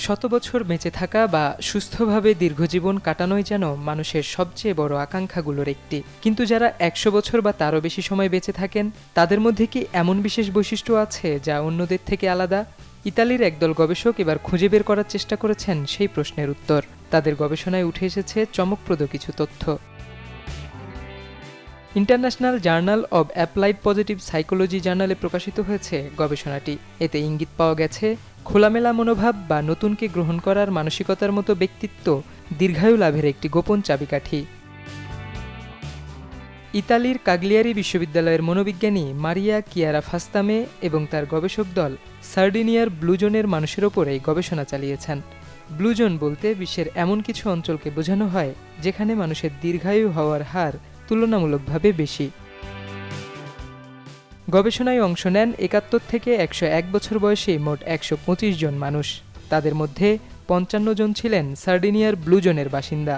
শত বছর বেঁচে থাকা বা সুস্থভাবে দীর্ঘজীবন কাটানোই যেন মানুষের সবচেয়ে বড় আকাঙ্ক্ষাগুলোর একটি। কিন্তু যারা ১০০ বছর বা তারও বেশি সময় বেঁচে থাকেন, তাদের মধ্যে কি এমন বিশেষ বৈশিষ্ট্য আছে যা অন্যদের থেকে আলাদা? ইতালির একদল গবেষক এবার খুঁজে বের করার চেষ্টা করেছেন সেই প্রশ্নের উত্তর। তাদের গবেষণায় উঠে এসেছে চমকপ্রদ কিছু তথ্য। International journal of applied positive psychology জার্নালে প্রকাশিত হয়েছে গবেষণাটি। এতে ইঙ্গিত পাওয়া গেছে খোলামেলা মনোভাব বা নতুনকে গ্রহণ করার মানসিকতার মতো ব্যক্তিত্ব দীর্ঘায়ু লাভের একটি গোপন চাবিকাঠি। ইতালির কাগলিয়ারি বিশ্ববিদ্যালয়ের মনোবিজ্ঞানী মারিয়া কিয়ারা ফাস্তামে এবং তার গবেষক দল সার্ডিনিয়ার ব্লুজোনের মানুষের ওপর এই গবেষণা চালিয়েছেন। ব্লুজোন বলতে বিশ্বের এমন কিছু অঞ্চলকে বোঝানো হয় যেখানে মানুষের দীর্ঘায়ু হওয়ার হার তুলনামূলকভাবে বেশি। গবেষণায় অংশ নেন ৭১ থেকে ১০১ বছর বয়সী মোট ১২৫ জন মানুষ। তাদের মধ্যে ৫৫ জন ছিলেন সার্ডিনিয়ার ব্লুজোনের বাসিন্দা,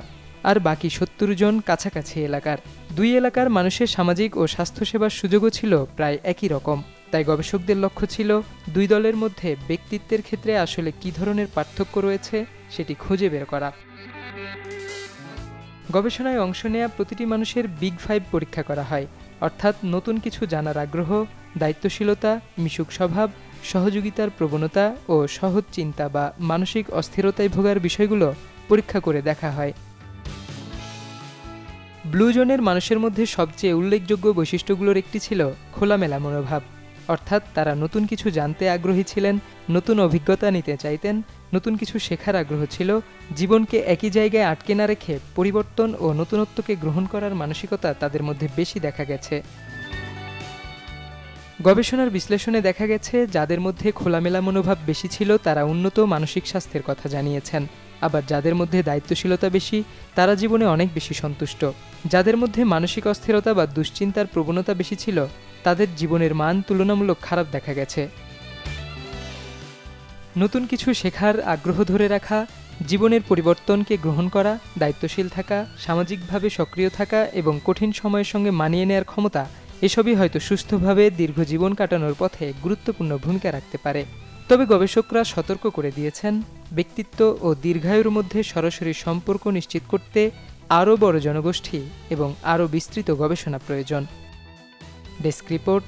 আর বাকি ৭০ জন কাছাকাছি এলাকার। দুই এলাকার মানুষের সামাজিক ও স্বাস্থ্যসেবার সুযোগও ছিল প্রায় একই রকম। তাই গবেষকদের লক্ষ্য ছিল দুই দলের মধ্যে ব্যক্তিত্বের ক্ষেত্রে আসলে কী ধরনের পার্থক্য রয়েছে সেটি খুঁজে বের করা। গবেষণায় অংশ নেয়া প্রতিটি মানুষের বিগ ফাইভ পরীক্ষা করা হয়, অর্থাৎ নতুন কিছু জানার আগ্রহ, দায়িত্বশীলতা, মিশুক স্বভাব, সহযোগিতার প্রবণতা ও সহজ চিন্তা বা মানসিক অস্থিরতায় ভোগার বিষয়গুলো পরীক্ষা করে দেখা হয়। ব্লু জোনের মানুষের মধ্যে সবচেয়ে উল্লেখযোগ্য বৈশিষ্ট্যগুলোর একটি ছিল খোলামেলা মনোভাব, অর্থাৎ তারা নতুন কিছু জানতে আগ্রহী ছিলেন, নতুন অভিজ্ঞতা নিতে চাইতেন, নতুন কিছু শেখার আগ্রহ ছিল, জীবনকে একই জায়গায় আটকে না রেখে পরিবর্তন ও নতুনত্বকে গ্রহণ করার মানসিকতা তাদের মধ্যে বেশি দেখা গেছে। গবেষণার বিশ্লেষণে দেখা গেছে যাদের মধ্যে খোলামেলা মনোভাব বেশি ছিল তারা উন্নত মানসিক স্বাস্থ্যের কথা জানিয়েছেন, আবার যাদের মধ্যে দায়িত্বশীলতা বেশি তারা জীবনে অনেক বেশি সন্তুষ্ট। যাদের মধ্যে মানসিক অস্থিরতা বা দুশ্চিন্তার প্রবণতা বেশি ছিল তাদের জীবনের মান তুলনামূলক খারাপ দেখা গেছে। নতুন কিছু শেখার আগ্রহ ধরে রাখা, জীবনের পরিবর্তনকে গ্রহণ করা, দায়িত্বশীল থাকা, সামাজিকভাবে সক্রিয় থাকা এবং কঠিন সময়ের সঙ্গে মানিয়ে নেওয়ার ক্ষমতা, এসবই হয়তো সুস্থভাবে দীর্ঘ জীবন কাটানোর পথে গুরুত্বপূর্ণ ভূমিকা রাখতে পারে। তবে গবেষকরা সতর্ক করে দিয়েছেন, ব্যক্তিত্ব ও দীর্ঘায়ুর মধ্যে সরাসরি সম্পর্ক নিশ্চিত করতে আরও বড় জনগোষ্ঠী এবং আরও বিস্তৃত গবেষণা প্রয়োজন। Desk report,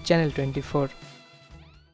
channel 24।